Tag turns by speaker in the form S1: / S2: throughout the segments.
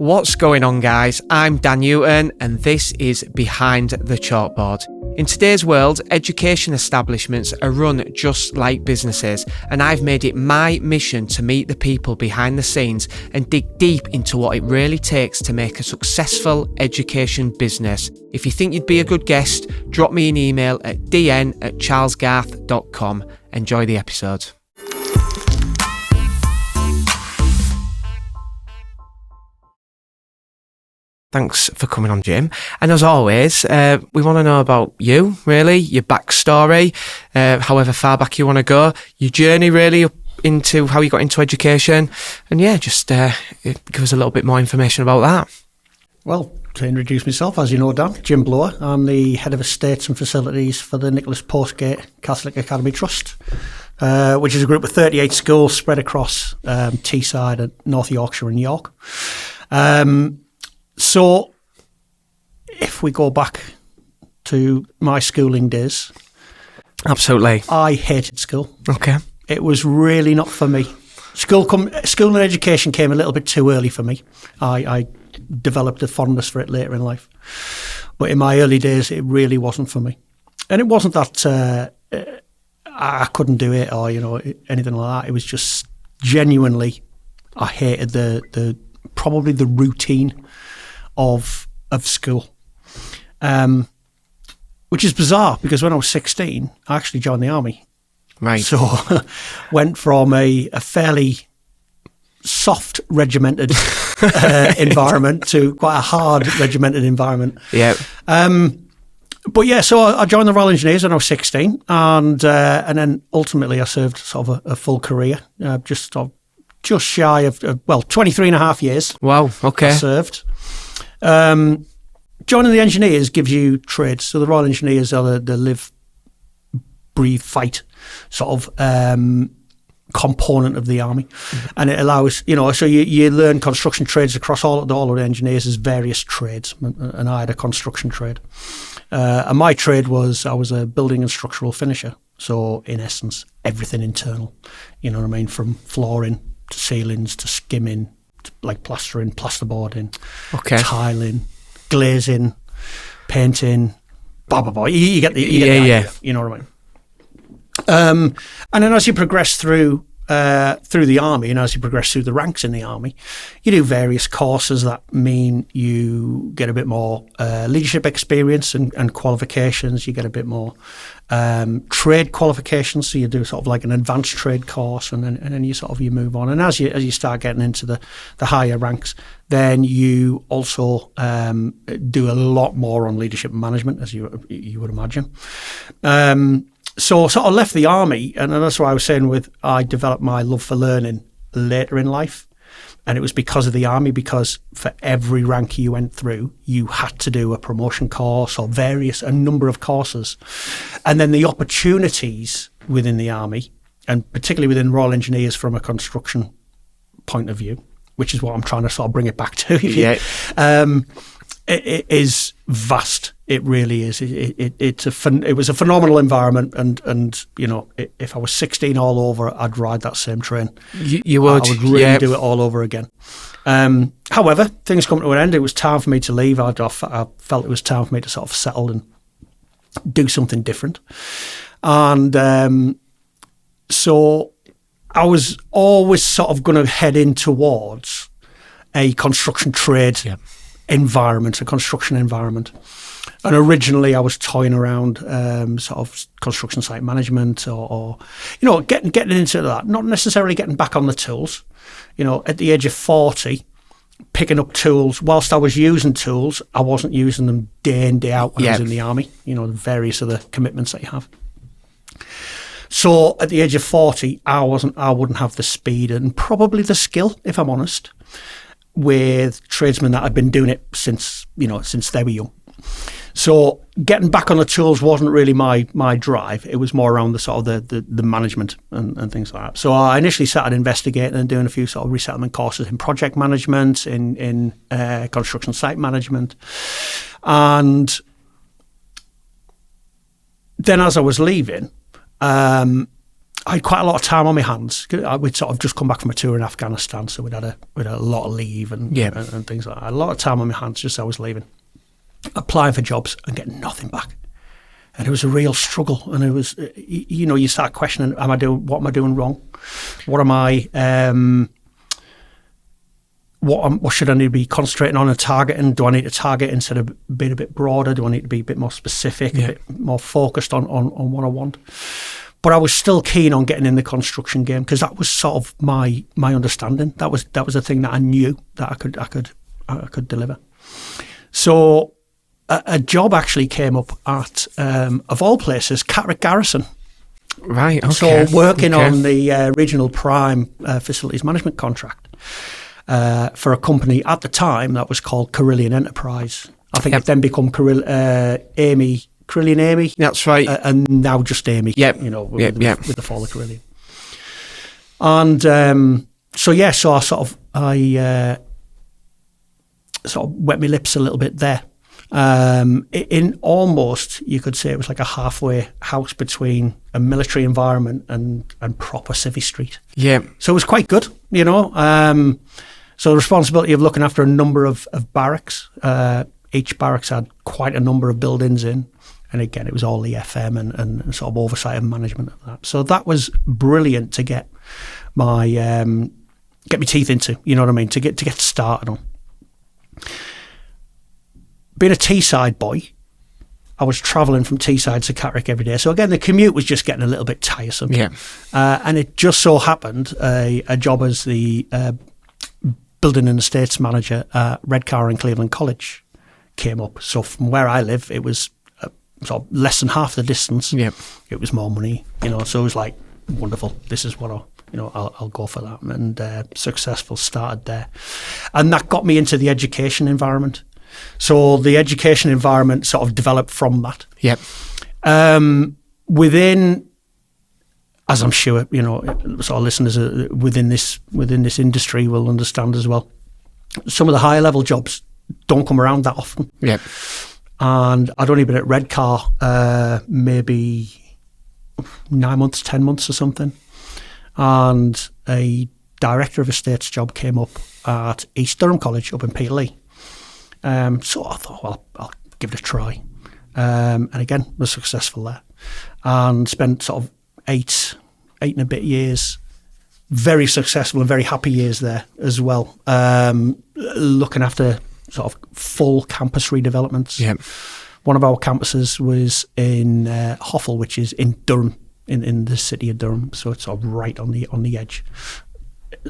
S1: What's going on, guys? I'm Dan Newton and this is Behind the Chalkboard. In today's world, education establishments are run just like businesses, and I've made it my mission to meet the people behind the scenes and dig deep into what it really takes to make a successful education business. If you think you'd be a good guest, drop me an email at dn@charlesgarth.com. Enjoy the episode. Thanks for coming on, Jim. And as always, we want to know about you, really, your backstory, however far back you want to go, your journey really up into how you got into education. And yeah, just give us a little bit more information about that.
S2: Well, to introduce myself, as you know, Dan, Jim Blower. I'm the Head of Estates and Facilities for the Nicholas Postgate Catholic Academy Trust, which is a group of 38 schools spread across Teesside and North Yorkshire and York. So, if we go back to my schooling days,
S1: absolutely,
S2: I hated school.
S1: Okay,
S2: it was really not for me. School and education came a little bit too early for me. I developed a fondness for it later in life, but in my early days, it really wasn't for me. And it wasn't that I couldn't do it or anything like that. It was just genuinely I hated the probably the routine of school, which is bizarre because when I was 16, I actually joined the army.
S1: Right.
S2: So went from a fairly soft regimented environment to quite a hard regimented environment.
S1: Yeah.
S2: But yeah, so I joined the Royal Engineers when I was 16, and then ultimately I served sort of a full career, just shy of 23 and a half years.
S1: Wow. Okay.
S2: I served. Joining the engineers gives you trades. So the Royal Engineers are the live, breathe, fight sort of component of the army, and it allows so you learn construction trades across all of the engineers as various trades, and I had a construction trade, and my trade was I was a building and structural finisher. So in essence, everything internal, from flooring to ceilings to skimming, to like plastering, plasterboarding, tiling, glazing, painting, you get the idea, you know what I mean. And then as you progress through the army, and as you progress through the ranks in the army, you do various courses that mean you get a bit more leadership experience and qualifications. You get a bit more trade qualifications. So you do sort of like an advanced trade course, and then you you move on. And as you start getting into the higher ranks, then you also do a lot more on leadership and management, as you would imagine. So I sort of left the army, and that's why I was saying I developed my love for learning later in life. And it was because of the army, because for every rank you went through, you had to do a promotion course or a number of courses. And then the opportunities within the army, and particularly within Royal Engineers from a construction point of view, which is what I'm trying to sort of bring it back to.
S1: Yeah.
S2: It is vast. It really is. It was a phenomenal environment, and if I was 16 all over, I'd ride that same train.
S1: You would.
S2: I would really do it all over again. However, things come to an end. It was time for me to leave. I felt it was time for me to sort of settle and do something different. And so I was always sort of going to head in towards a construction trade environment, a construction environment. And originally I was toying around sort of construction site management or getting into that, not necessarily getting back on the tools. At the age of 40, picking up tools, whilst I was using tools, I wasn't using them day in, day out when I was in the army, the various other commitments that you have. So at the age of 40, I wouldn't have the speed and probably the skill, if I'm honest, with tradesmen that had been doing it since they were young. So getting back on the tools wasn't really my drive. It was more around the sort of the management and things like that. So I initially started investigating and doing a few sort of resettlement courses in project management, in construction site management. And then as I was leaving, I had quite a lot of time on my hands. We'd sort of just come back from a tour in Afghanistan, so we'd had a lot of leave and things like that. I had a lot of time on my hands just as I was leaving, applying for jobs and getting nothing back. And it was a real struggle. And it was, you start questioning, what am I doing wrong? What am I, what should I need to be concentrating on and targeting? Do I need to target instead of being a bit broader? Do I need to be a bit more specific, a bit more focused on what I want? But I was still keen on getting in the construction game because that was sort of my understanding. That was the thing that I knew that I could deliver. So a job actually came up at, of all places, Catterick Garrison.
S1: Right, okay.
S2: So working on the regional prime facilities management contract for a company at the time that was called Carillion Enterprise. I think it then become Carillion Amy.
S1: That's right.
S2: And now just Amy.
S1: Yep.
S2: With the fall of Carillion. And so I sort of wet my lips a little bit there. In almost, you could say it was like a halfway house between a military environment and proper civvy street. Yeah. So it was quite good, So the responsibility of looking after a number of barracks. Each barracks had quite a number of buildings in. And again, it was all the FM and sort of oversight and management of that. So that was brilliant to get my teeth into, you know what I mean, to get started on. Being a Teesside boy, I was travelling from Teesside to Catterick every day. So again, the commute was just getting a little bit tiresome. Yeah. And it just so happened a job as the building and estates manager at Redcar and Cleveland College came up. So from where I live, it was sort of less than half the distance. Yeah. It was more money, so it was like, wonderful. This is what I'll go for that. And successful started there. And that got me into the education environment. So the education environment sort of developed from that. Yep. Within, as I'm sure, sort of listeners within this industry will understand as well, some of the higher level jobs don't come around that often. Yep. And I'd only been at Redcar maybe 9 months, 10 months or something. And a director of estates job came up at East Durham College up in Peterlee. So I thought, well, I'll give it a try. And again, was successful there. And spent sort of eight and a bit years, very successful and very happy years there as well. Looking after sort of full campus redevelopments. Yep. One of our campuses was in Hoffel, which is in Durham, in the city of Durham. So it's sort of right on the edge,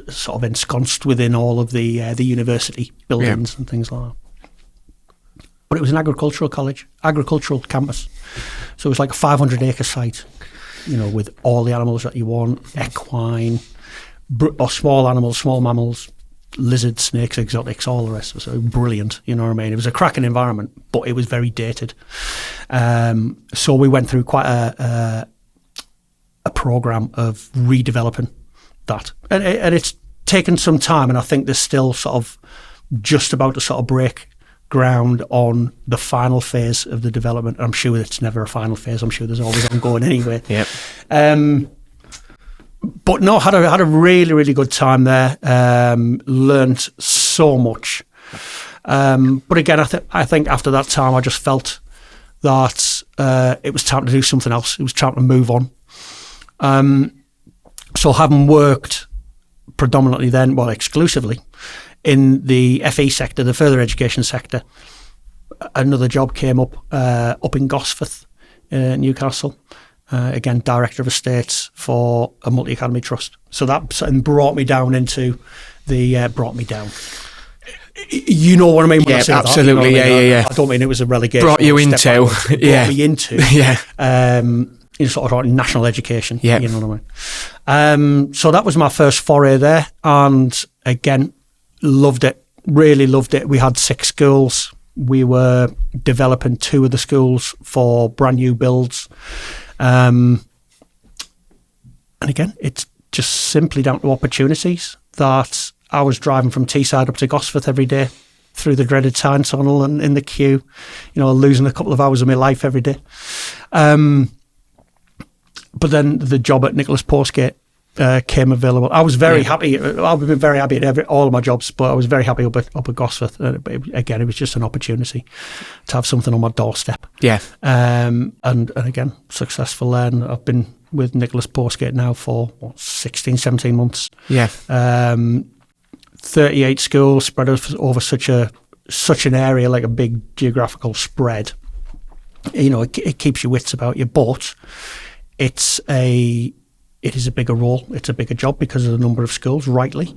S2: sort of ensconced within all of the university buildings and things like that. But it was an agricultural campus. So it was like a 500-acre site, with all the animals that you want, equine, or small animals, small mammals, lizards, snakes, exotics, all the rest. So brilliant, you know what I mean? It was a cracking environment, but it was very dated. So we went through quite a program of redeveloping that. And it's taken some time, and I think there's still sort of just about to sort of break ground on the final phase of the development. I'm sure it's never a final phase. I'm sure there's always ongoing anyway. Yep. But no, had a really, really good time there. Learned so much. But again, I think after that time, I just felt that it was time to do something else. It was time to move on. So having worked predominantly then, well, exclusively, in the FE sector, the further education sector, another job came up in Gosforth, Newcastle. Again, director of estates for a multi-academy trust. So that brought me down into the brought me down. You know what I mean when I say
S1: absolutely,
S2: that?
S1: Absolutely, yeah.
S2: I don't mean it was a relegation.
S1: Brought you into,
S2: brought me into, sort of national education. Yeah, you know what I mean. So that was my first foray there, and again, loved it. Really loved it. We had 6 schools. We were developing 2 of the schools for brand new builds. And again, it's just simply down to opportunities that I was driving from Teesside up to Gosforth every day through the dreaded Tyne Tunnel and in the queue, losing a couple of hours of my life every day. but then the job at Nicholas Postgate came available. I was very happy. I've been very happy at all of my jobs, but I was very happy up at Gosforth. Again, it was just an opportunity to have something on my doorstep.
S1: Yeah.
S2: And again, successful there. And I've been with Nicholas Postgate now for 16, 17 months.
S1: Yeah.
S2: 38 schools spread over such an area, like a big geographical spread. It keeps your wits about you, but it is a bigger role. It's a bigger job because of the number of schools, rightly.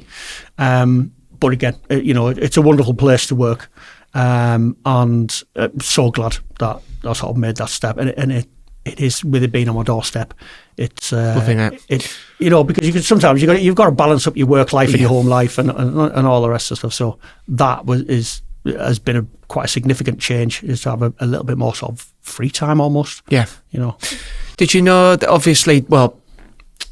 S2: But again, it's a wonderful place to work, and so glad that I sort of made that step. And it is, with it being on my doorstep, it's
S1: loving it.
S2: Because sometimes you've got to balance up your work life and your home life and all the rest of stuff. So that has been quite a significant change, is to have a little bit more sort of free time almost.
S1: Yeah. Did you know that, obviously, well,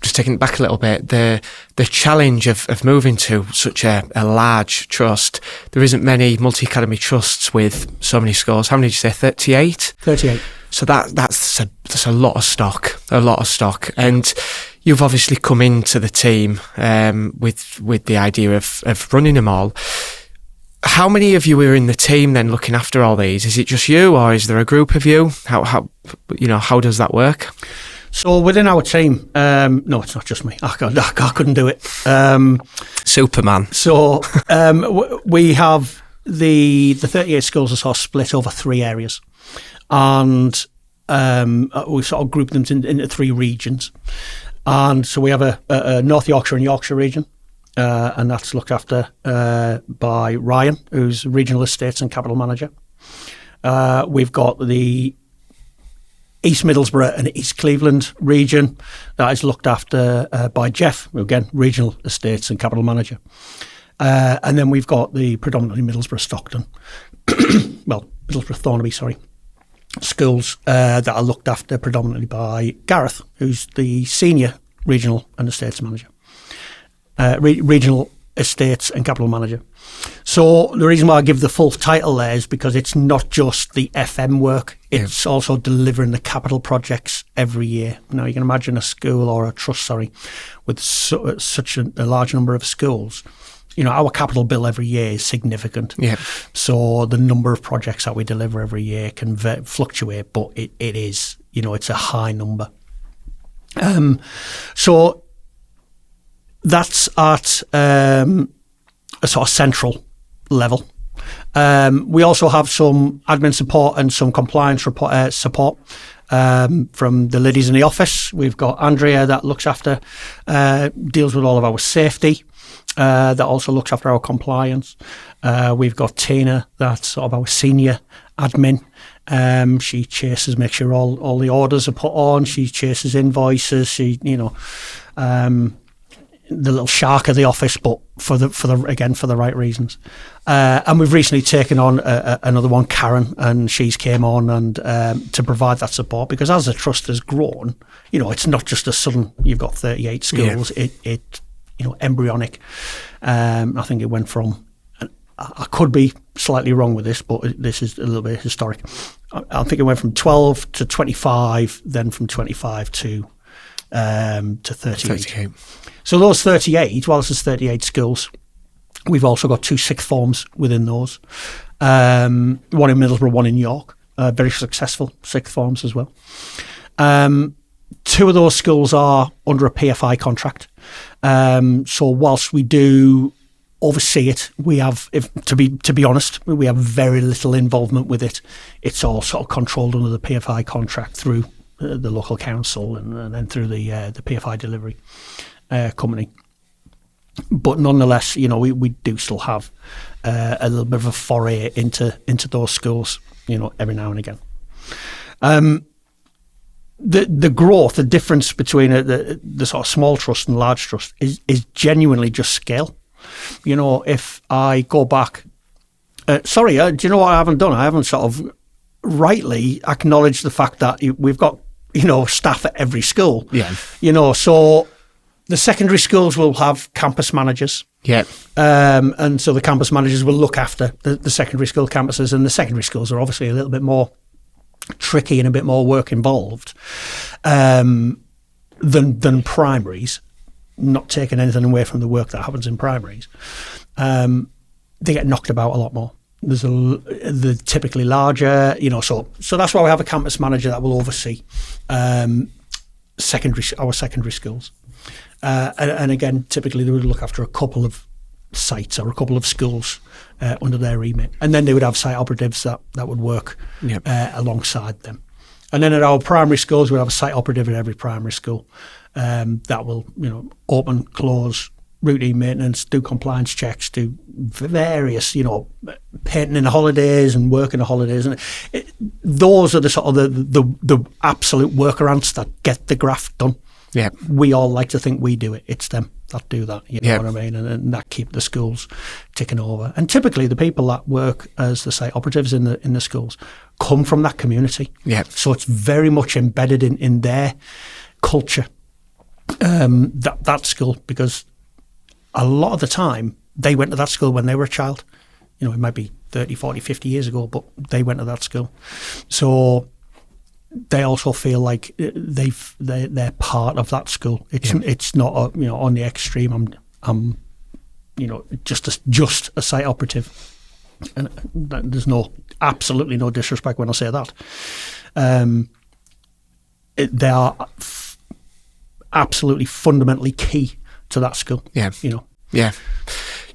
S1: just taking it back a little bit, the challenge of moving to such a large trust, there isn't many multi-academy trusts with so many schools. How many did you say, 38?
S2: 38.
S1: So that's a lot of stock. And you've obviously come into the team with the idea of running them all. How many of you are in the team then looking after all these? Is it just you, or is there a group of you? How does that work?
S2: So within our team, no, it's not just me. I couldn't do it.
S1: Superman. So
S2: we have the 38 schools are sort of split over 3 areas, and we sort of grouped them into 3 regions. And so we have a North Yorkshire and Yorkshire region, and that's looked after by Ryan, who's Regional Estates and Capital Manager. We've got the East Middlesbrough and East Cleveland region that is looked after by Jeff, who again, Regional Estates and Capital Manager. And then we've got the predominantly Middlesbrough Stockton, Middlesbrough Thornaby, schools that are looked after predominantly by Gareth, who's the Senior Regional and Estates Manager. Regional Estates and Capital Manager. So the reason why I give the full title there is because it's not just the FM work, it's also delivering the capital projects every year. Now you can imagine a school or a trust, with such a large number of schools. Our capital bill every year is significant. Yeah. So the number of projects that we deliver every year can fluctuate, but it is, it's a high number. So that's at a sort of central level. We also have some admin support and some compliance support from the ladies in the office. We've got Andrea that looks after, deals with all of our safety, that also looks after our compliance. We've got Tina, that's sort of our senior admin. She chases, makes sure all the orders are put on. She chases invoices. She, the little shark of the office, but for the right reasons. And we've recently taken on another one, Karen, and she's came on and to provide that support, because as the trust has grown, it's not just a sudden you've got 38 schools. Yeah. It embryonic. I think it went from, I could be slightly wrong with this, but this is a little bit historic. I think it went from 12 to 25, then from 25 to 38. So those 38, whilst there's 38 schools, we've also got 2 sixth forms within those. One in Middlesbrough, one in York. Very successful sixth forms as well. 2 of those schools are under a PFI contract. So whilst we do oversee it, we have, to be honest, we have very little involvement with it. It's all sort of controlled under the PFI contract through the local council and then through the PFI delivery company. But nonetheless, we do still have a little bit of a foray into those schools, every now and again. The growth, the difference between the sort of small trust and large trust is genuinely just scale. If I go back, do you know what I haven't done? I haven't sort of rightly acknowledged the fact that we've got, staff at every school. Yeah. So the secondary schools will have campus managers. Yeah. And so the campus managers will look after the secondary school campuses, and the secondary schools are obviously a little bit more tricky and a bit more work involved. than primaries, not taking anything away from the work that happens in primaries, they get knocked about a lot more. They're typically larger, so that's why we have a campus manager that will oversee our secondary schools. And again, typically they would look after a couple of sites or a couple of schools under their remit. And then they would have site operatives that would work alongside them. And then at our primary schools, we'd have a site operative at every primary school that will, open, close, routine maintenance, do compliance checks, do various, painting in the holidays and work in the holidays. And those are the sort of the absolute workarounds that get the graft done.
S1: Yeah,
S2: we all like to think we do it. It's them that do that. You know what I mean? And that keep the schools ticking over. And typically, the people that work as the site operatives in the schools come from that community. Yeah. So it's very much embedded in their culture. That school, because a lot of the time they went to that school when they were a child. It might be 30, 40, 50 years ago, but they went to that school. So they also feel like they're part of that school. It's not on the extreme. I'm just a site operative, and there's absolutely no disrespect when I say that. They are absolutely fundamentally key to that school. Yeah.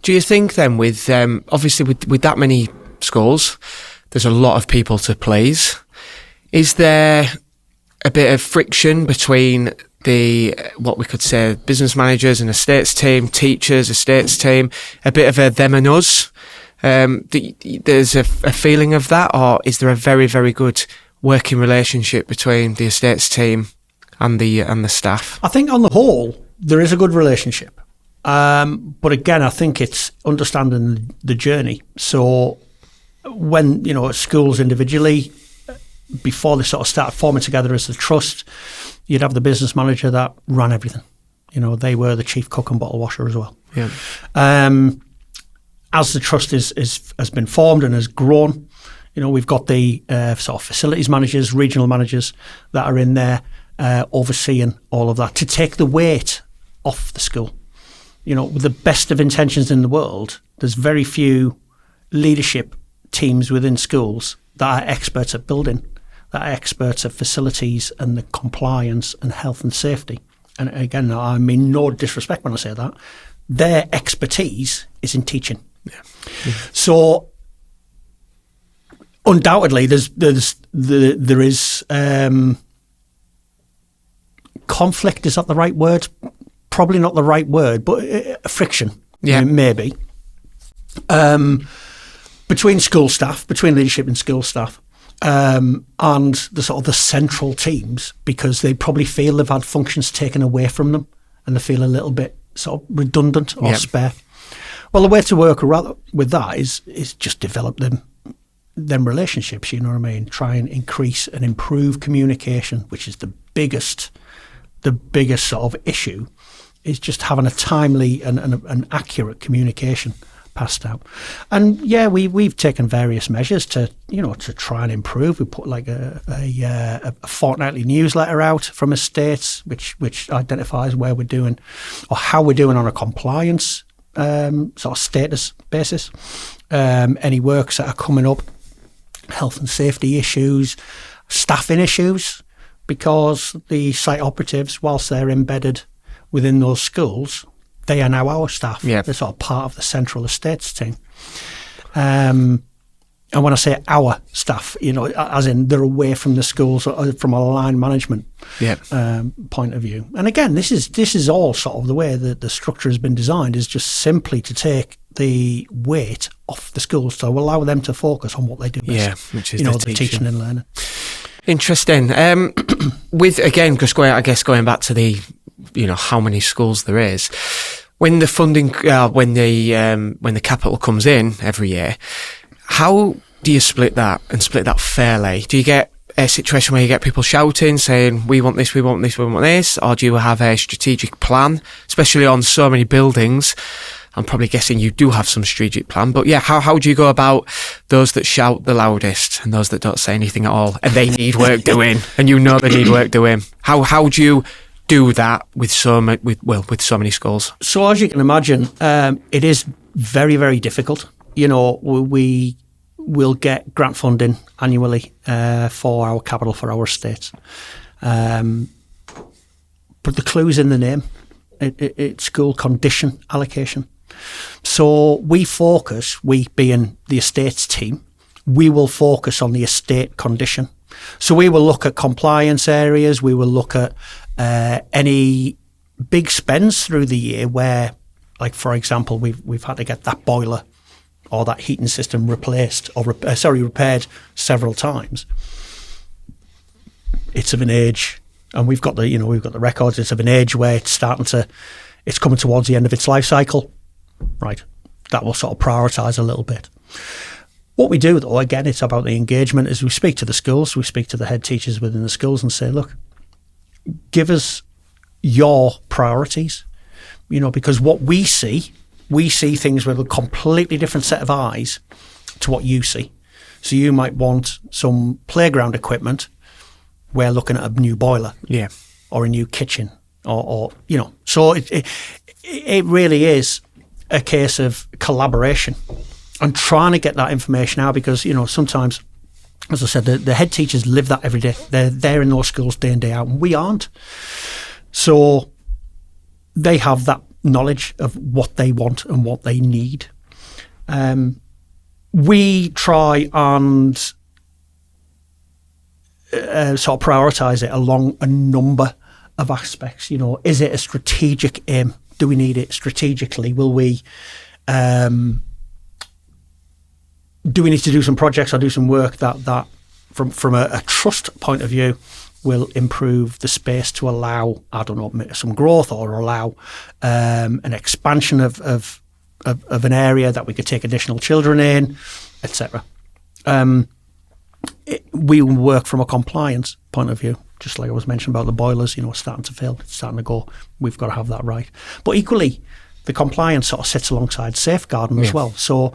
S1: Do you think then, with obviously with that many schools, there's a lot of people to please? Is there a bit of friction between what we could say business managers and estates team, teachers, estates team, a bit of a them and us? There's a feeling of that, or is there a very, very good working relationship between the estates team and the staff?
S2: I think on the whole there is a good relationship, but again, I think it's understanding the journey. So when schools individually, before they sort of started forming together as the trust, you'd have the business manager that ran everything. They were the chief cook and bottle washer as well. Yeah. As the trust has been formed and has grown, we've got the sort of facilities managers, regional managers that are in there overseeing all of that to take the weight off the school. With the best of intentions in the world, there's very few leadership teams within schools that are experts at building, that are experts at facilities and the compliance and health and safety. And again, I mean no disrespect when I say that. Their expertise is in teaching. Yeah. So undoubtedly, there is conflict. Is that the right word? Probably not the right word, but friction. Yeah, maybe. Between school staff, between leadership and school staff, and the sort of the central teams, because they probably feel they've had functions taken away from them, and they feel a little bit sort of redundant or spare. Well, the way to work with that is just develop them relationships. You know what I mean? Try and increase and improve communication, which is the biggest sort of issue, is just having a timely and an accurate communication passed out. And we've taken various measures to try and improve. We put like a fortnightly newsletter out from estates which identifies where we're doing or how we're doing on a compliance sort of status basis, any works that are coming up, health and safety issues, staffing issues, because the site operatives, whilst they're embedded within those schools, they are now our staff. Yeah. They're sort of part of the central estates team. And when I say our staff, as in they're away from the schools, from a line management point of view. And again, this is all sort of the way that the structure has been designed, is just simply to take the weight off the schools to allow them to focus on what they do best.
S1: Yeah, which is
S2: the teaching and learning.
S1: Interesting. With again, just going back to the how many schools there is. When the funding, when the capital comes in every year, how do you split that fairly? Do you get a situation where you get people shouting, saying, we want this, we want this, we want this? Or do you have a strategic plan, especially on so many buildings? I'm probably guessing you do have some strategic plan, but how do you go about those that shout the loudest and those that don't say anything at all, and they need work doing, and they need work doing? How do you do that with so many schools?
S2: So as you can imagine, it is very, very difficult. We will get grant funding annually for our capital for our estates. But the clue's in the name. It's school condition allocation. So we being the estates team, we will focus on the estate condition. So we will look at compliance areas. We will look at any big spends through the year where, like for example, we've had to get that boiler or that heating system replaced or repaired several times. It's of an age, and we've got the records. It's of an age where it's coming towards the end of its life cycle. Right, that will sort of prioritise a little bit. What we do, though, again, it's about the engagement. Is we speak to the schools, we speak to the head teachers within the schools, and say, look, give us your priorities. Because what we see things with a completely different set of eyes to what you see. So you might want some playground equipment. We're looking at a new boiler, or a new kitchen, or. So it really is a case of collaboration and trying to get that information out, because sometimes, as I said, the head teachers live that every day. They're in those schools day in, day out, and we aren't. So they have that knowledge of what they want and what they need. We try and sort of prioritise it along a number of aspects. Is it a strategic aim? Do we need it strategically? Will we? Do we need to do some projects or do some work that from a trust point of view will improve the space to allow, I don't know, some growth, or allow an expansion of an area that we could take additional children in, etc. We work from a compliance point of view, just like I was mentioning about the boilers, starting to fail, it's starting to go. We've got to have that right. But equally, the compliance sort of sits alongside safeguarding as well. So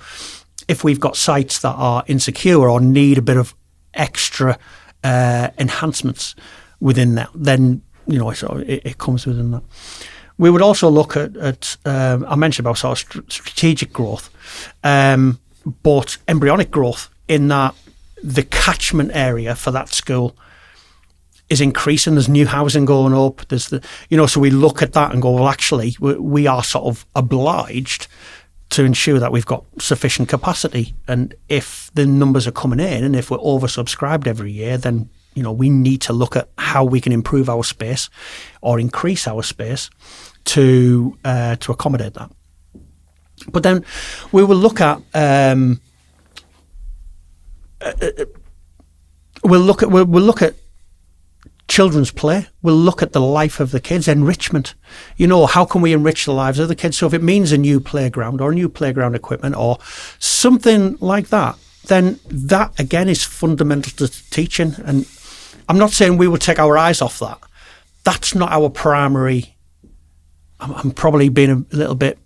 S2: if we've got sites that are insecure or need a bit of extra enhancements within that, then it comes within that. We would also look at I mentioned about sort of strategic growth, but embryonic growth, in that the catchment area for that school is increasing. There's new housing going up. There's so we look at that and go, well, actually, we are sort of obliged to ensure that we've got sufficient capacity. And if the numbers are coming in, and if we're oversubscribed every year, then we need to look at how we can improve our space or increase our space to accommodate that. But then we will look at we'll look at children's play. We'll look at the life of the kids, enrichment. How can we enrich the lives of the kids? So if it means a new playground or new playground equipment or something like that, then that again is fundamental to teaching. And I'm not saying we would take our eyes off that. That's not our primary. I'm probably being a little bit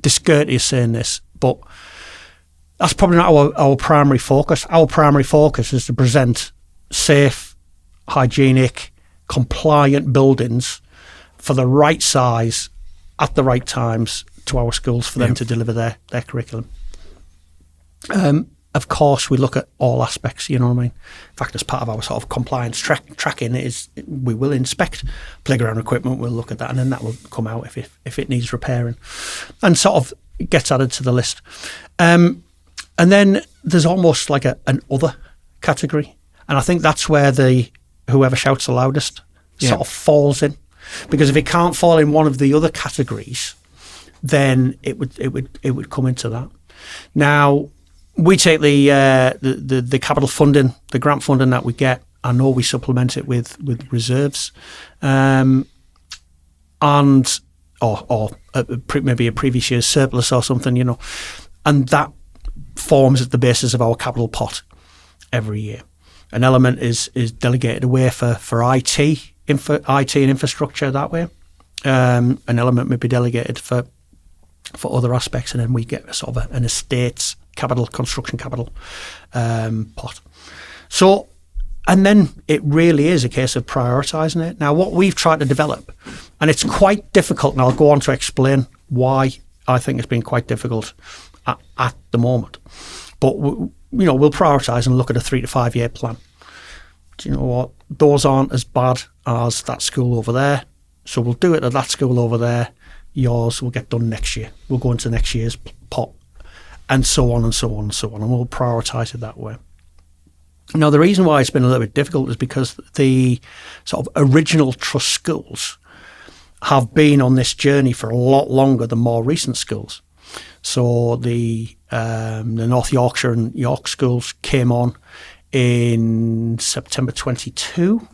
S2: discourteous saying this, but that's probably not our primary focus. Our primary focus is to present safe, hygienic, compliant buildings for the right size at the right times to our schools for them to deliver their curriculum. Of course, we look at all aspects, you know what I mean? In fact, as part of our sort of compliance tracking is we will inspect playground equipment, we'll look at that, and then that will come out if it needs repairing, and sort of gets added to the list. And then there's almost like an other category. And I think that's where whoever shouts the loudest sort of falls in. Because if it can't fall in one of the other categories, then it would come into that. Now, we take the capital funding, the grant funding that we get. I know we supplement it with reserves, and or maybe a previous year's surplus or something, and that forms at the basis of our capital pot every year. An element is delegated away for IT and infrastructure that way. An element may be delegated for other aspects, and then we get sort of an estates capital, construction capital pot. So And then it really is a case of prioritising it. Now, what we've tried to develop, and it's quite difficult, and I'll go on to explain why I think it's been quite difficult at the moment. But, we'll prioritise and look at a 3 to 5 year plan. Do you know what? Those aren't as bad as that school over there. So we'll do it at that school over there. Yours will get done next year. We'll go into next year's pot, and so on and so on and so on. And we'll prioritise it that way. Now, the reason why it's been a little bit difficult is because the sort of original trust schools have been on this journey for a lot longer than more recent schools. So the North Yorkshire and York schools came on in September 22,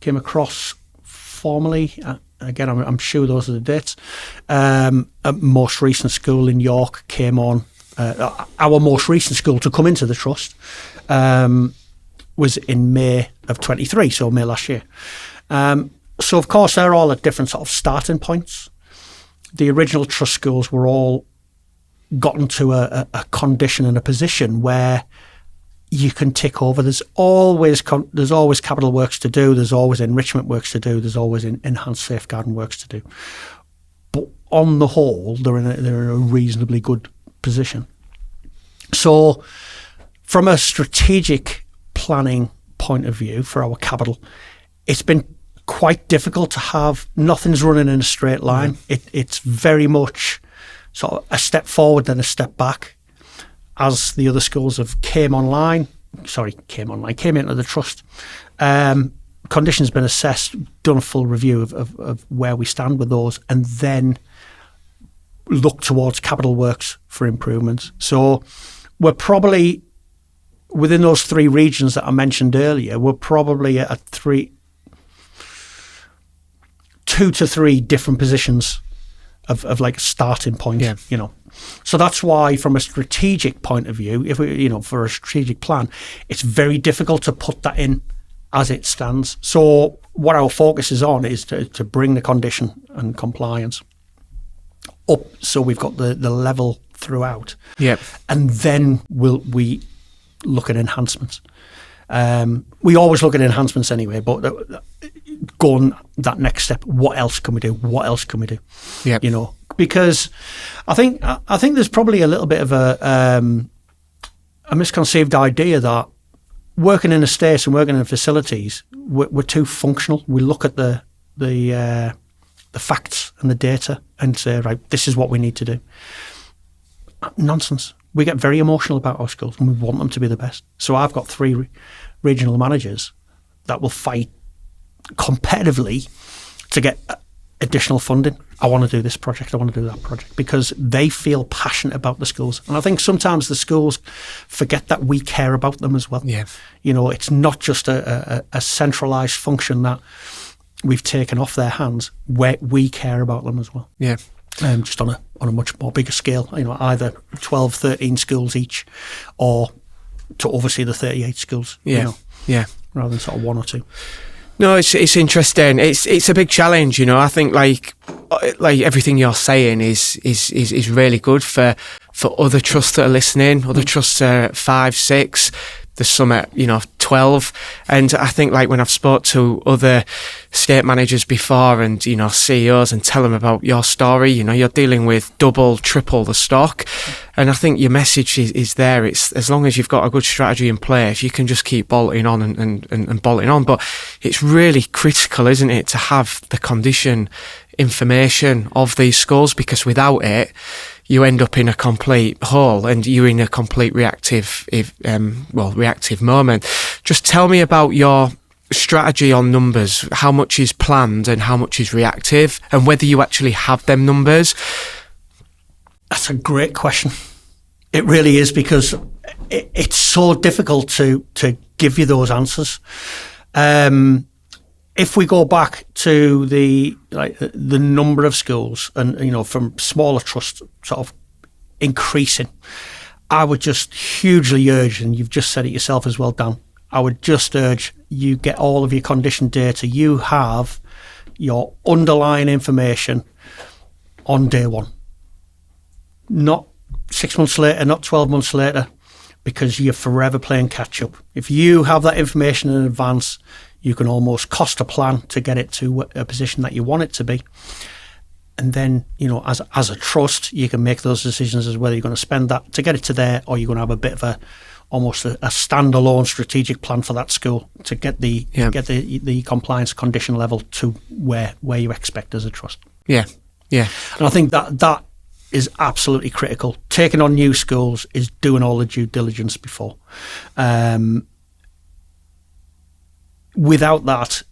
S2: came across formally. Again, I'm sure those are the dates. A most recent school in York came on. Our most recent school to come into the trust was in May of 23, so May last year. So, of course, they're all at different sort of starting points. The original trust schools were all gotten to a condition and a position where you can tick over. There's always capital works to do. There's always enrichment works to do. There's always enhanced safeguarding works to do. But on the whole, they're in a reasonably good position. So, from a strategic planning point of view for our capital, it's been quite difficult to have. Nothing's running in a straight line. It's very much sort of a step forward then a step back. As the other schools have came into the trust, conditions been assessed, done a full review of where we stand with those, and then look towards capital works for improvements. So we're probably, within those 3 regions that I mentioned earlier, we're probably at 2 to 3 different positions of like a starting point, So that's why, from a strategic point of view, if we, for a strategic plan, it's very difficult to put that in as it stands. So what our focus is on is to bring the condition and compliance up, so we've got the level throughout.
S1: Yep.
S2: And then we look at enhancements. We always look at enhancements anyway, but going that next step, what else can we do? What else can we do?
S1: Yep.
S2: Because I think there's probably a little bit of a misconceived idea that working in estates and working in facilities, we're too functional. We look at the facts and the data and say, right, this is what we need to do. Nonsense. We get very emotional about our schools and we want them to be the best. So I've got 3 regional managers that will fight competitively to get additional funding. I want to do this project, I want to do that project, because they feel passionate about the schools. And I think sometimes the schools forget that we care about them as well.
S1: Yeah.
S2: It's not just a centralised function that we've taken off their hands, where we care about them as well.
S1: Yeah.
S2: Just on a much more bigger scale, either 12, 13 schools each, or to oversee the 38 schools.
S1: Yeah.
S2: Rather than sort of 1 or 2.
S1: No, it's interesting. It's a big challenge, I think like everything you're saying is really good for other trusts that are listening. Other trusts are at 5, 6. There's some at 12, and I think like when I've spoke to other estate managers before and CEOs and tell them about your story, you're dealing with double, triple the stock, and I think your message is there. It's as long as you've got a good strategy in place, you can just keep bolting on and bolting on. But it's really critical, isn't it, to have the condition information of these schools, because without it, you end up in a complete hole and you're in a complete reactive moment. Just tell me about your strategy on numbers, how much is planned and how much is reactive, and whether you actually have them numbers.
S2: That's a great question. It really is, because it's so difficult to give you those answers. If we go back to the number of schools and from smaller trusts sort of increasing, I would just hugely urge, and you've just said it yourself as well, Dan, I would just urge you get all of your condition data. You have your underlying information on day one, not 6 months later, not 12 months later, because you're forever playing catch up. If you have that information in advance, you can almost cost a plan to get it to a position that you want it to be. And then, as a trust, you can make those decisions as whether you're going to spend that to get it to there, or you're going to have a bit of almost a standalone strategic plan for that school to get the compliance condition level to where you expect as a trust.
S1: Yeah.
S2: And I think that is absolutely critical. Taking on new schools is doing all the due diligence before. Without that,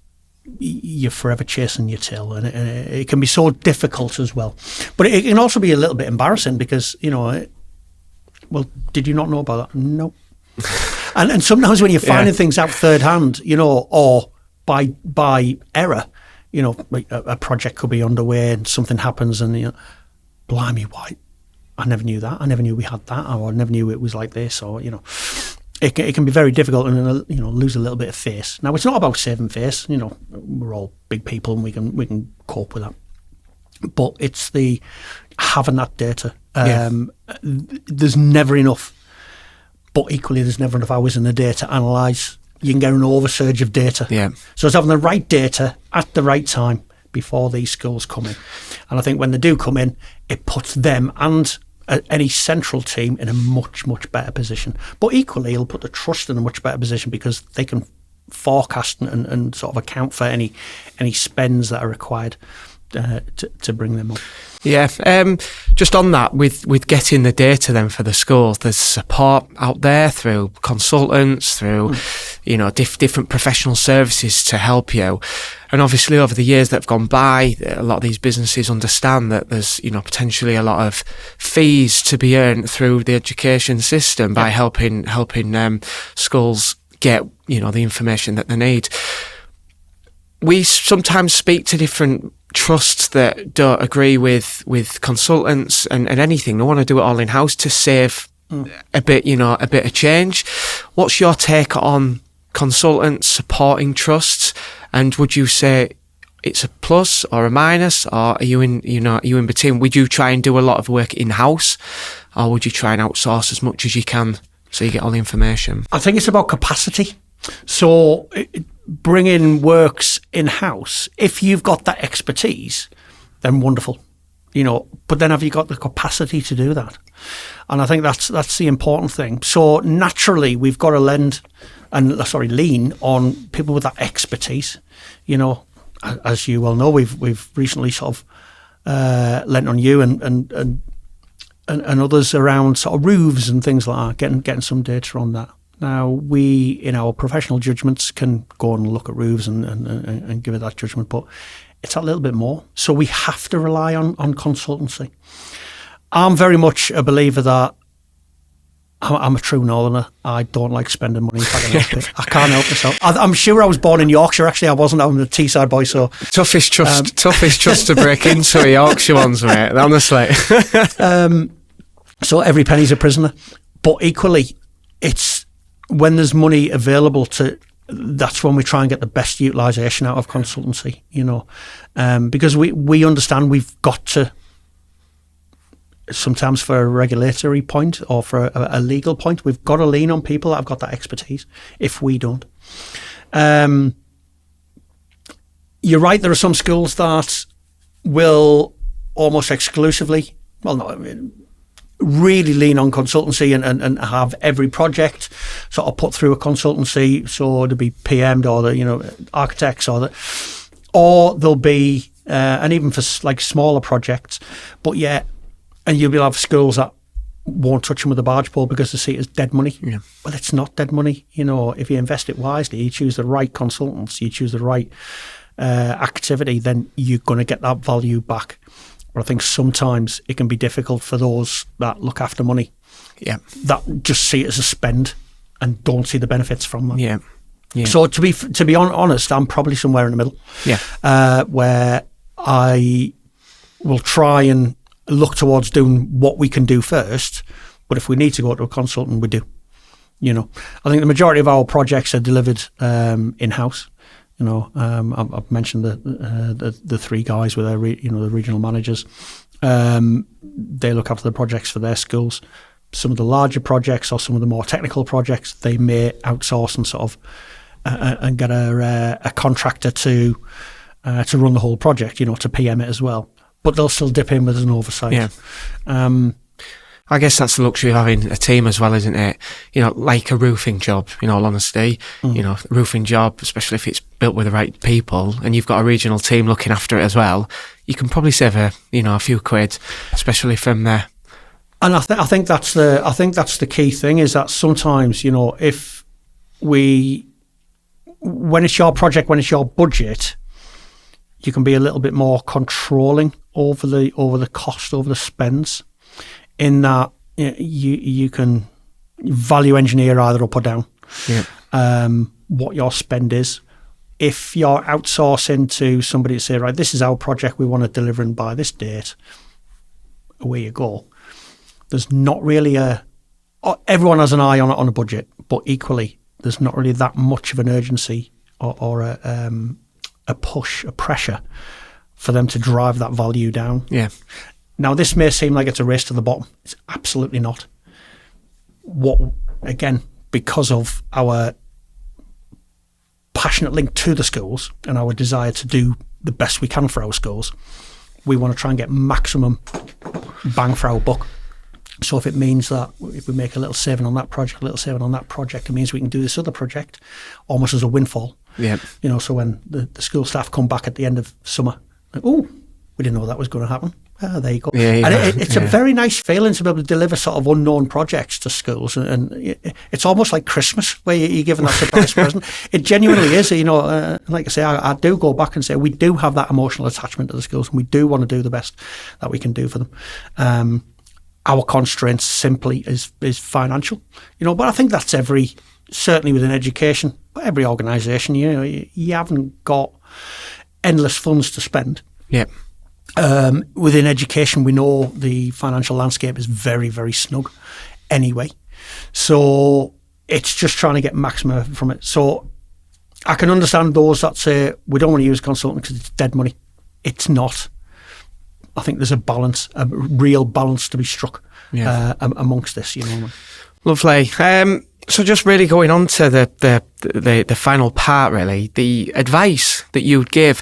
S2: you're forever chasing your tail, and it can be so difficult as well. But it can also be a little bit embarrassing because, well, did you not know about that? No. and sometimes when you're finding things out third hand, or by error, a project could be underway and something happens and, blimey, why? I never knew that. I never knew we had that, or I never knew it was like this, or, It can be very difficult and lose a little bit of face. Now it's not about saving face. We're all big people and we can cope with that. But it's the having that data. There's never enough, but equally there's never enough hours in the day to analyse. You can get an oversurge of data. Yeah. So it's having the right data at the right time before these schools come in. And I think when they do come in, it puts them and any central team in a much, much better position. But equally, it'll put the trust in a much better position because they can forecast and sort of account for any spends that are required to bring them up.
S1: Yeah, just on that, with getting the data then for the schools, there's support out there through consultants, through different professional services to help you. And obviously over the years that have gone by, a lot of these businesses understand that there's potentially a lot of fees to be earned through the education system by helping schools get the information that they need. We sometimes speak to different trusts that don't agree with consultants and anything. They want to do it all in house to save a bit of change. What's your take on consultants supporting trusts? And would you say it's a plus or a minus, or are you in between? Would you try and do a lot of work in house, or would you try and outsource as much as you can so you get all the information?
S2: I think it's about capacity. So bringing works in-house, if you've got that expertise, then wonderful, but then have you got the capacity to do that? And I think that's the important thing. So naturally, we've got to lean on people with that expertise. As you well know, we've recently sort of lent on you and others around sort of roofs and things like that, getting some data on that. Now, we, in our professional judgments, can go and look at roofs and give it that judgment, but it's a little bit more. So we have to rely on consultancy. I'm very much a believer that I'm a true northerner. I don't like spending money if I can help it. I can't help myself. I'm sure I was born in Yorkshire. Actually, I wasn't. I'm a Teesside boy. So
S1: toughest trust to break into are Yorkshire ones, mate. Honestly.
S2: So every penny's a prisoner. But equally, it's when there's money available that's when we try and get the best utilisation out of consultancy. Because we understand we've got to. Sometimes for a regulatory point or for a legal point, we've got to lean on people that have got that expertise if we don't. You're right, there are some schools that will almost exclusively, really lean on consultancy and have every project sort of put through a consultancy, so to be PM'd or the architects or there'll be, and even for like smaller projects, but yeah, and you'll have schools that won't touch them with a barge pole because they see it as dead money. Yeah. Well, it's not dead money. If you invest it wisely, you choose the right consultants, you choose the right activity, then you're going to get that value back. But I think sometimes it can be difficult for those that look after money, that just see it as a spend and don't see the benefits from that. Yeah. So to be honest, I'm probably somewhere in the middle. Yeah. Where I will try and look towards doing what we can do first, but if we need to go to a consultant, we do. I think the majority of our projects are delivered in-house. I've mentioned the three guys with their the regional managers. They look after the projects for their schools. some of the larger projects or some of the more technical projects, they may outsource and sort of and get a contractor to run the whole project, to PM it as well. But they'll still dip in with an oversight.
S1: Yeah. I guess that's the luxury of having a team as well, isn't it? Like a roofing job, in all honesty. Roofing job, especially if it's built with the right people and you've got a regional team looking after it as well, you can probably save a few quid, especially from there.
S2: And I think that's the key thing, is that sometimes, when it's your project, when it's your budget, you can be a little bit more controlling over the cost, over the spends, in that you can value engineer either up or down what your spend is. If you're outsourcing to somebody to say, right, this is our project, we want to deliver in by this date, away you go. There's not really everyone has an eye on a budget, but equally there's not really that much of an urgency or a push, a pressure for them to drive that value down.
S1: Yeah.
S2: Now, this may seem like it's a race to the bottom. It's absolutely not. Again, because of our passionate link to the schools and our desire to do the best we can for our schools, we want to try and get maximum bang for our buck. So if it means that if we make a little saving on that project, it means we can do this other project almost as a windfall.
S1: Yeah.
S2: So when the school staff come back at the end of summer, we didn't know that was going to happen. There you go.
S1: Yeah,
S2: and it's a very nice feeling to be able to deliver sort of unknown projects to schools, and it's almost like Christmas where you're given that surprise present. It genuinely is. Like I say, I do go back and say we do have that emotional attachment to the schools, and we do want to do the best that we can do for them. Our constraint simply is financial, but I think that's certainly within education, but every organisation, you haven't got endless funds to spend.
S1: Yeah.
S2: Within education, we know the financial landscape is very, very snug anyway. So it's just trying to get maximum from it. So I can understand those that say we don't want to use a consultant because it's dead money. It's not. I think there's a real balance to be struck amongst this.
S1: Lovely. So just really going on to the final part, really, the advice that you would give,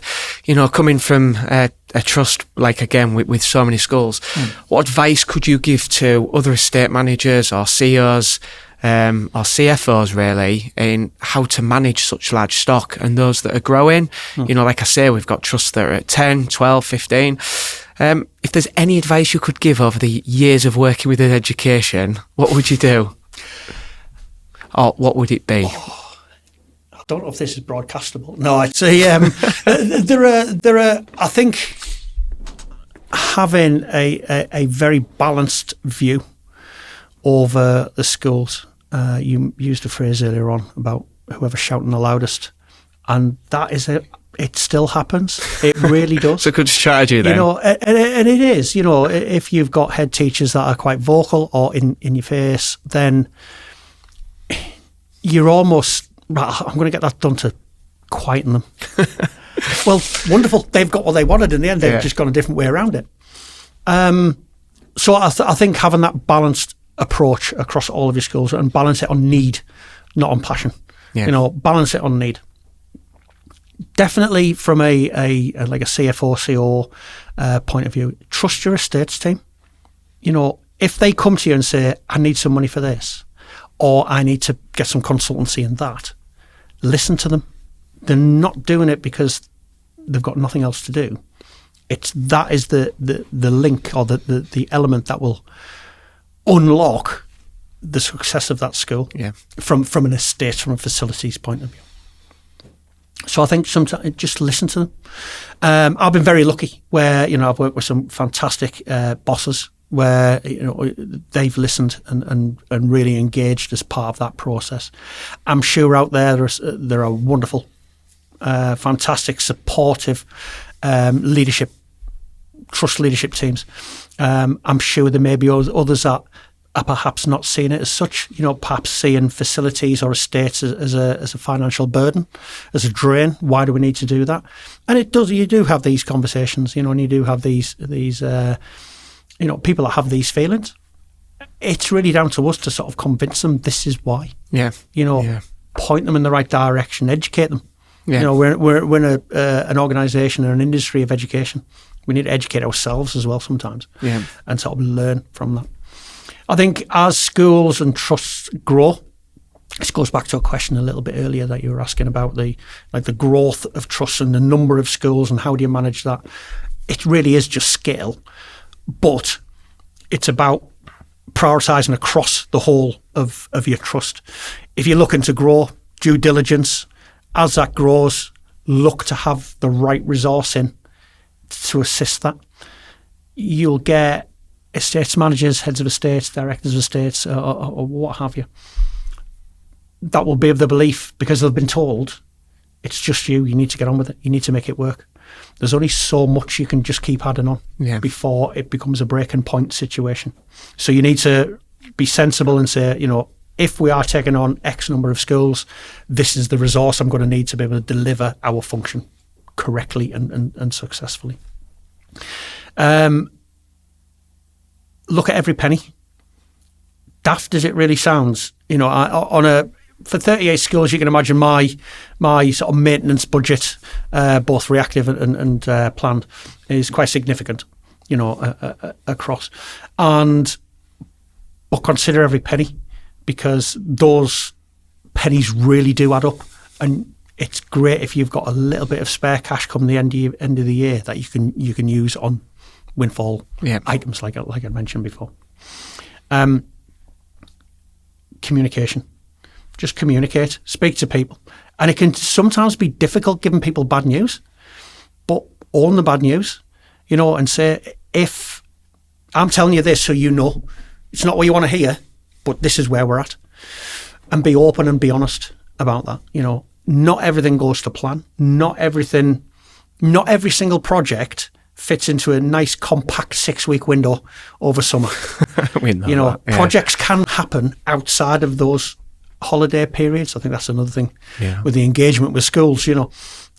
S1: coming from a trust, like again with so many schools, what advice could you give to other estate managers or CEOs or CFOs really in how to manage such large stock and those that are growing? Like I say, we've got trusts that are at 10, 12, 15. If there's any advice you could give over the years of working within education, what would you do? Or what would it be?
S2: I don't know if this is broadcastable. No, I'd say there are. I think having a very balanced view over the schools. You used a phrase earlier on about whoever's shouting the loudest, and that is it. It still happens. It really does.
S1: It's a good strategy then.
S2: And it is. If you've got head teachers that are quite vocal or in your face, then you're almost, I'm going to get that done to quieten them. Well, wonderful. They've got what they wanted in the end. They've just gone a different way around it. So I think having that balanced approach across all of your schools and balance it on need, not on passion. Yeah. Balance it on need. Definitely from a CFO, CO point of view, trust your estates team. If they come to you and say, I need some money for this, or I need to get some consultancy in that, listen to them. They're not doing it because they've got nothing else to do. That is the link or the element that will unlock the success of that school from an estate, from a facilities point of view. So I think sometimes just listen to them. I've been very lucky where, I've worked with some fantastic bosses where, they've listened and really engaged as part of that process. I'm sure out there are wonderful, fantastic, supportive trust leadership teams. I'm sure there may be others that are perhaps not seeing it as such, perhaps seeing facilities or estates as a financial burden, as a drain. Why do we need to do that? And you do have these conversations, and you do have these people that have these feelings. it's really down to us to sort of convince them this is why.
S1: Yeah.
S2: Point them in the right direction, educate them.
S1: Yeah.
S2: We're in an organisation or an industry of education. We need to educate ourselves as well sometimes, and sort of learn from that. I think as schools and trusts grow, this goes back to a question a little bit earlier that you were asking about the growth of trusts and the number of schools and how do you manage that. It really is just scale, but it's about prioritising across the whole of your trust. If you're looking to grow, due diligence, as that grows, look to have the right resource in to assist that. You'll get estates managers, heads of estates, directors of estates, or what have you. That will be of the belief, because they've been told, it's just you need to get on with it, you need to make it work. There's only so much you can just keep adding on before it becomes a breaking point situation. So you need to be sensible and say, if we are taking on X number of schools, this is the resource I'm going to need to be able to deliver our function correctly and successfully. Look at every penny. Daft as it really sounds, for 38 schools, you can imagine my sort of maintenance budget, both reactive and planned, is quite significant, across. But consider every penny, because those pennies really do add up, and it's great if you've got a little bit of spare cash come the end of the year that you can use on windfall items like I mentioned before. Communication. Just communicate, speak to people. And it can sometimes be difficult giving people bad news, but own the bad news, and say, if I'm telling you this so it's not what you want to hear, but this is where we're at. And be open and be honest about that. Not everything goes to plan. Not every single project fits into a nice compact 6-week window over summer. Projects can happen outside of those holiday periods. I think that's another thing with the engagement with schools,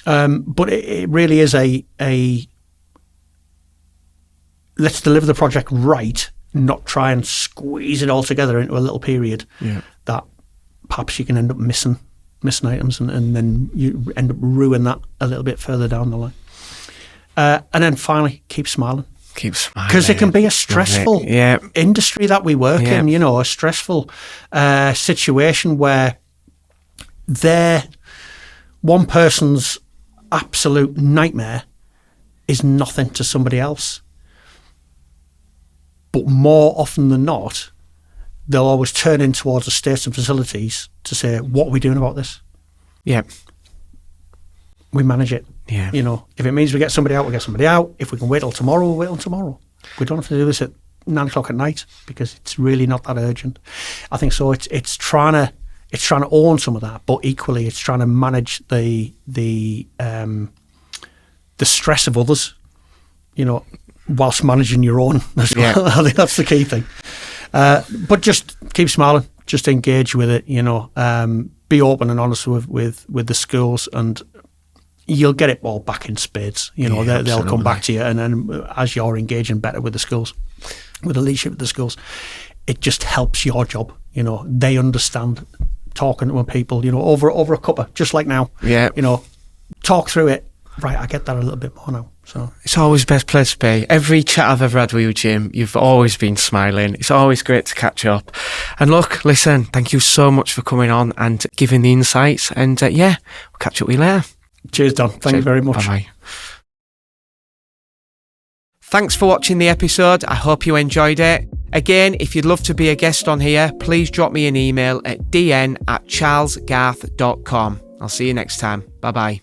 S2: but it really is a let's deliver the project right, not try and squeeze it all together into a little period that perhaps you can end up missing items, and then you end up ruining that a little bit further down the line. And then finally, keep smiling.
S1: Keep smiling.
S2: Because it can be a stressful industry that we work in, a stressful situation where one person's absolute nightmare is nothing to somebody else. But more often than not, they'll always turn in towards estates and facilities to say, what are we doing about this?
S1: Yeah.
S2: We manage it.
S1: Yeah.
S2: If it means we get somebody out, we get somebody out. If we can wait till tomorrow, we'll wait till tomorrow. We don't have to do this at 9 o'clock at night, because it's really not that urgent. I think so. It's trying to own some of that, but equally it's trying to manage the stress of others, whilst managing your own as well. I think that's the key thing. But just keep smiling, just engage with it, be open and honest with the schools, and you'll get it all back in spades. They'll come back to you, and as you're engaging better with the schools, with the leadership of the schools, it just helps your job. They understand talking to people, over a cuppa, just like now. Yeah. Talk through it. Right, I get that a little bit more now. So
S1: it's always the best place to be. Every chat I've ever had with you, Jim, you've always been smiling. It's always great to catch up. And look, listen, thank you so much for coming on and giving the insights. And we'll catch up with you later.
S2: Cheers, Don. Thank you very much.
S1: Bye-bye. Thanks for watching the episode. I hope you enjoyed it. Again, if you'd love to be a guest on here, please drop me an email at dn@charlesgarth.com. I'll see you next time. Bye-bye.